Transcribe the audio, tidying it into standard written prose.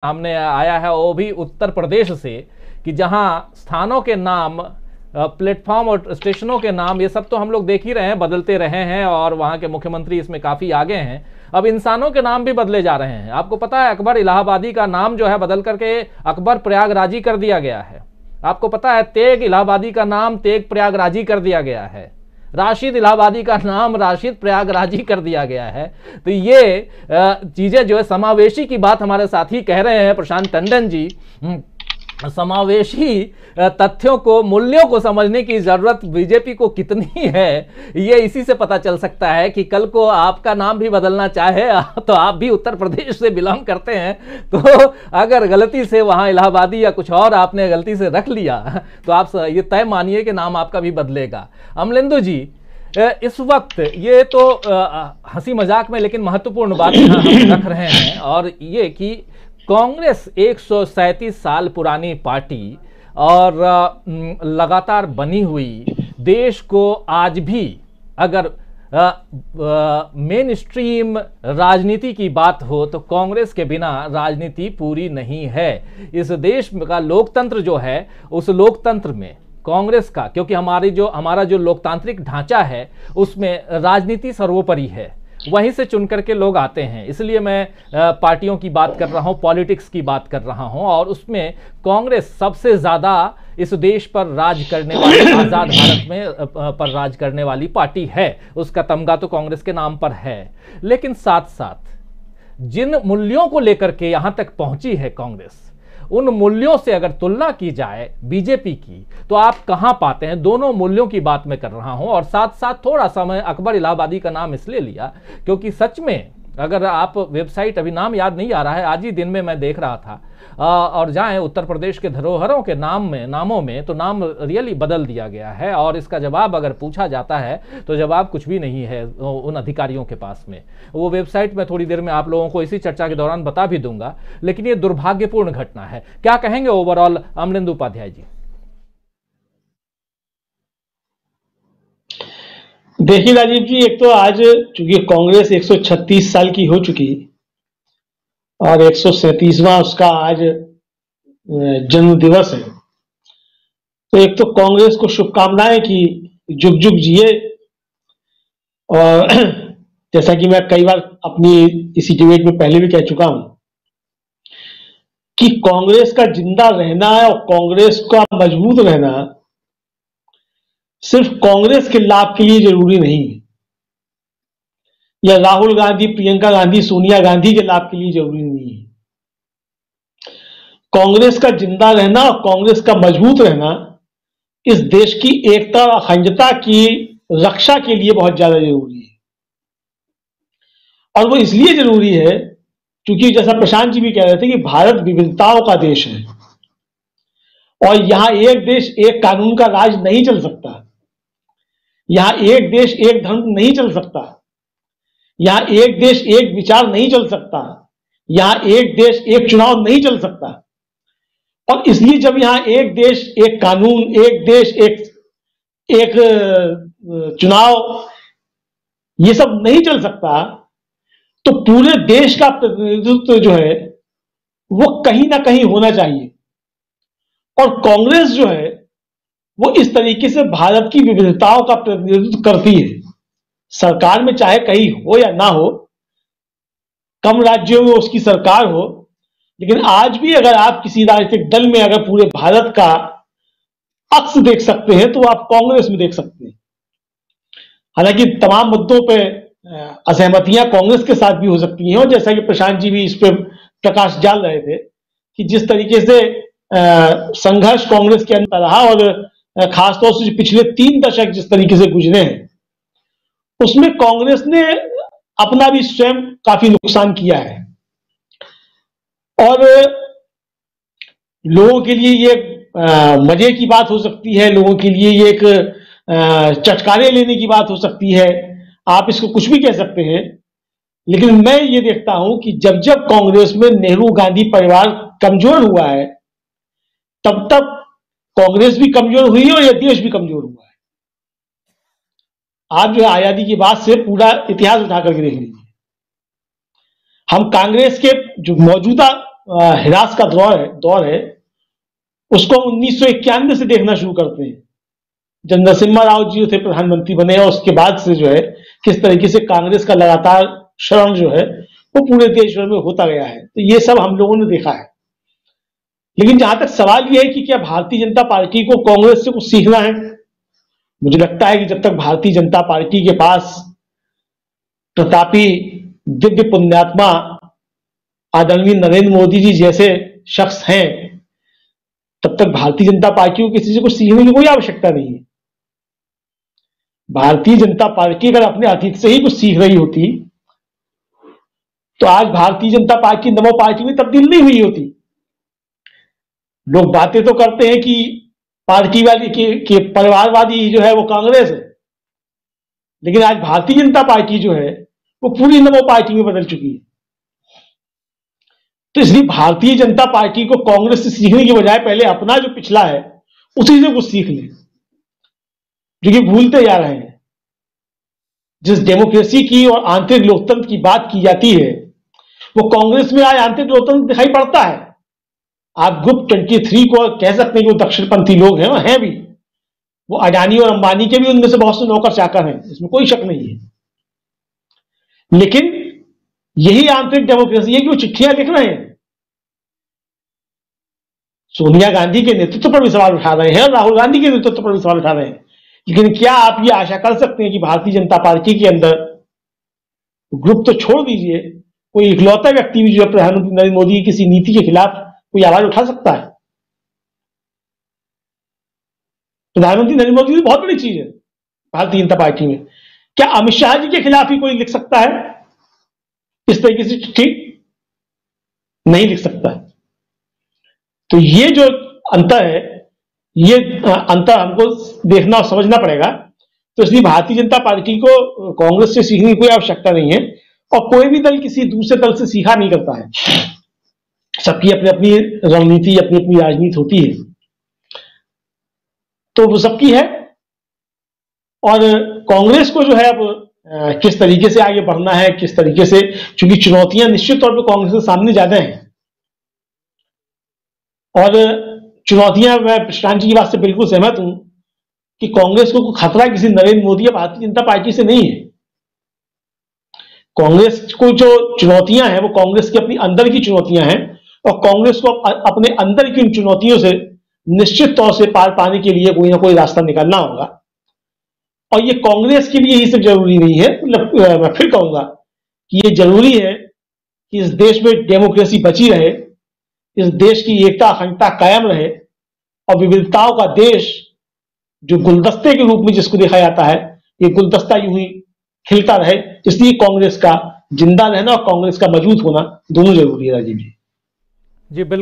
सामने आया है, वो भी उत्तर प्रदेश से, कि जहां स्थानों के नाम, प्लेटफॉर्म और स्टेशनों के नाम, ये सब तो हम लोग देख ही रहे हैं, बदलते रहे हैं और वहां के मुख्यमंत्री इसमें काफी आगे हैं। अब इंसानों के नाम भी बदले जा रहे हैं। आपको पता है अकबर इलाहाबादी का नाम जो है बदल करके अकबर प्रयागराजी कर दिया गया है। आपको पता है तेग इलाहाबादी का नाम तेग प्रयागराजी कर दिया गया है। राशिद इलाहाबादी का नाम राशिद प्रयागराजी कर दिया गया है। तो ये चीजें जो है, समावेशी की बात हमारे साथी कह रहे हैं प्रशांत टंडन जी, समावेशी तथ्यों को, मूल्यों को समझने की जरूरत बीजेपी को कितनी है, ये इसी से पता चल सकता है कि कल को आपका नाम भी बदलना चाहे तो आप भी उत्तर प्रदेश से बिलोंग करते हैं, तो अगर गलती से वहां इलाहाबादी या कुछ और आपने गलती से रख लिया तो आप ये तय मानिए कि नाम आपका भी बदलेगा। अमलेंदु जी, इस वक्त ये तो हंसी मजाक में लेकिन महत्वपूर्ण बात हम रख रहे हैं, और ये कि कांग्रेस 137 साल पुरानी पार्टी और लगातार बनी हुई, देश को आज भी अगर मेन स्ट्रीम राजनीति की बात हो तो कांग्रेस के बिना राजनीति पूरी नहीं है। इस देश का लोकतंत्र जो है, उस लोकतंत्र में कांग्रेस का, क्योंकि हमारा जो लोकतांत्रिक ढांचा है उसमें राजनीति सर्वोपरि है, वहीं से चुन करके लोग आते हैं। इसलिए मैं पार्टियों की बात कर रहा हूं, पॉलिटिक्स की बात कर रहा हूं, और उसमें कांग्रेस सबसे ज्यादा इस देश पर राज करने वाली, आजाद भारत में पर राज करने वाली पार्टी है। उसका तमगा तो कांग्रेस के नाम पर है। लेकिन साथ साथ जिन मूल्यों को लेकर के यहां तक पहुंची है कांग्रेस, उन मूल्यों से अगर तुलना की जाए बीजेपी की, तो आप कहां पाते हैं? दोनों मूल्यों की बात मैं कर रहा हूं। और साथ साथ थोड़ा सा मैं अकबर इलाहाबादी का नाम इसलिए लिया क्योंकि सच में अगर आप वेबसाइट, अभी नाम याद नहीं आ रहा है, आज ही दिन में मैं देख रहा था, और जाएं उत्तर प्रदेश के धरोहरों के नामों में तो नाम रियली बदल दिया गया है। और इसका जवाब अगर पूछा जाता है तो जवाब कुछ भी नहीं है उन अधिकारियों के पास में। वो वेबसाइट में थोड़ी देर में आप लोगों को इसी चर्चा के दौरान बता भी दूंगा। लेकिन ये दुर्भाग्यपूर्ण घटना है। क्या कहेंगे ओवरऑल अमलेंदु उपाध्याय जी? देखिए राजीव जी, एक तो आज चूंकि कांग्रेस 136 साल की हो चुकी और 137वां उसका आज जन्म दिवस है, तो एक तो कांग्रेस को शुभकामनाएं कि जुग जुग जिए। और जैसा कि मैं कई बार अपनी इसी डिबेट में पहले भी कह चुका हूं कि कांग्रेस का जिंदा रहना और कांग्रेस का मजबूत रहना सिर्फ कांग्रेस के लाभ के लिए जरूरी नहीं है, या राहुल गांधी, प्रियंका गांधी, सोनिया गांधी के लाभ के लिए जरूरी नहीं है। कांग्रेस का जिंदा रहना और कांग्रेस का मजबूत रहना इस देश की एकता और अखंडता की रक्षा के लिए बहुत ज्यादा जरूरी है। और वो इसलिए जरूरी है क्योंकि जैसा प्रशांत जी भी कह रहे थे कि भारत विविधताओं का देश है और यहां एक देश एक कानून का राज नहीं चल सकता, यहां एक देश एक धर्म नहीं चल सकता, यहां एक देश एक विचार नहीं चल सकता, यहां एक देश एक चुनाव नहीं चल सकता। और इसलिए जब यहां एक देश एक कानून, एक देश एक चुनाव, ये सब नहीं चल सकता, तो पूरे देश का प्रतिनिधित्व जो है वो कहीं ना कहीं होना चाहिए। और कांग्रेस जो है वो इस तरीके से भारत की विविधताओं का प्रतिनिधित्व करती है। सरकार में चाहे कहीं हो या ना हो, कम राज्यों में उसकी सरकार हो, लेकिन आज भी अगर आप किसी राजनीतिक दल में अगर पूरे भारत का अक्स देख सकते हैं तो आप कांग्रेस में देख सकते हैं। हालांकि तमाम मुद्दों पे असहमतियां कांग्रेस के साथ भी हो सकती हैं, और जैसा कि प्रशांत जी भी इस पे प्रकाश डाल रहे थे कि जिस तरीके से संघर्ष कांग्रेस के अंदर रहा और खासतौर से पिछले 3 दशक जिस तरीके से गुजरे हैं, उसमें कांग्रेस ने अपना भी स्वयं काफी नुकसान किया है। और लोगों के लिए ये मजे की बात हो सकती है, लोगों के लिए ये एक चटकारे लेने की बात हो सकती है, आप इसको कुछ भी कह सकते हैं। लेकिन मैं ये देखता हूं कि जब जब कांग्रेस में नेहरू गांधी परिवार कमजोर हुआ है, तब तब कांग्रेस भी कमजोर हुई और यह देश भी कमजोर हुआ है। आप जो है आजादी के बाद से पूरा इतिहास उठा करके देख लीजिए। हम कांग्रेस के जो मौजूदा हिरास का दौर है उसको हम 1991 से देखना शुरू करते हैं, जब नरसिम्हा राव जी थे प्रधानमंत्री बने, और उसके बाद से जो है किस तरीके से कांग्रेस का लगातार शरण जो है वो पूरे देश भर में होता गया है। तो ये सब हम लोगों ने देखा है। लेकिन जहां तक सवाल यह है कि क्या भारतीय जनता पार्टी को कांग्रेस से कुछ सीखना है, मुझे लगता है कि जब तक भारतीय जनता पार्टी के पास प्रतापी दिव्य पुण्यात्मा आदरणीय नरेंद्र मोदी जी जैसे शख्स हैं, तब तक भारतीय जनता पार्टी को किसी से कुछ सीखने की कोई आवश्यकता नहीं है। भारतीय जनता पार्टी अगर अपने अतीत से ही कुछ सीख रही होती तो आज भारतीय जनता पार्टी नमो पार्टी में तब्दील नहीं हुई होती। लोग बातें तो करते हैं कि पार्टी वाली के परिवारवादी जो है वो कांग्रेस है, लेकिन आज भारतीय जनता पार्टी जो है वो पूरी नमो पार्टी में बदल चुकी है। तो इसलिए भारतीय जनता पार्टी को कांग्रेस से सीखने की बजाय पहले अपना जो पिछला है उसी से कुछ सीख ले, जो कि भूलते जा रहे हैं। जिस डेमोक्रेसी की और आंतरिक लोकतंत्र की बात की जाती है वो कांग्रेस में आज आंतरिक लोकतंत्र दिखाई पड़ता है। आप ग्रुप 23 को कह सकते हैं कि वो दक्षिणपंथी लोग हैं भी, वो अडानी और अंबानी के भी उनमें से बहुत से नौकर चाकर हैं, इसमें कोई शक नहीं है। लेकिन यही आंतरिक डेमोक्रेसी है कि वो चिट्ठियां लिख रहे हैं, सोनिया गांधी के नेतृत्व पर भी सवाल उठा रहे हैं और राहुल गांधी के नेतृत्व पर भी सवाल उठा रहे हैं। लेकिन क्या आप ये आशा कर सकते हैं कि भारतीय जनता पार्टी के अंदर ग्रुप तो छोड़ दीजिए, कोई इकलौता व्यक्ति भी जो है प्रधानमंत्री नरेंद्र मोदी की किसी नीति के खिलाफ कोई आवाज उठा सकता है? प्रधानमंत्री नरेंद्र मोदी बहुत बड़ी चीज है भारतीय जनता पार्टी में। क्या अमित शाह जी के खिलाफ ही कोई लिख सकता है इस तरीके से चिट्ठी? नहीं लिख सकता। तो ये जो अंतर है, ये अंतर हमको देखना और समझना पड़ेगा। तो इसलिए भारतीय जनता पार्टी को कांग्रेस से सीखने की कोई आवश्यकता नहीं है, और कोई भी दल किसी दूसरे दल से सीखा नहीं करता है। सबकी अपनी अपनी रणनीति, अपनी अपनी राजनीति होती है, तो वो सबकी है। और कांग्रेस को जो है अब किस तरीके से आगे बढ़ना है, किस तरीके से, क्योंकि चुनौतियां निश्चित तौर पर कांग्रेस के सामने ज्यादा हैं, और चुनौतियां, मैं प्रशांत जी की बात से बिल्कुल सहमत हूं कि कांग्रेस को खतरा किसी नरेंद्र मोदी या भारतीय जनता पार्टी से नहीं है। कांग्रेस को जो चुनौतियां हैं वो कांग्रेस की अपनी अंदर की चुनौतियां हैं, और कांग्रेस को अपने अंदर की इन चुनौतियों से निश्चित तौर से पार पाने के लिए कोई ना कोई रास्ता निकालना होगा। और ये कांग्रेस के लिए ही सिर्फ जरूरी नहीं है, मतलब मैं फिर कहूंगा कि ये जरूरी है कि इस देश में डेमोक्रेसी बची रहे, इस देश की एकता अखंडता कायम रहे, और विविधताओं का देश जो गुलदस्ते के रूप में जिसको देखा जाता है, ये गुलदस्ता यूं ही खिलता रहे। इसलिए कांग्रेस का जिंदा रहना और कांग्रेस का मौजूद होना दोनों जरूरी है। राजीव जी। जी बिल्कुल।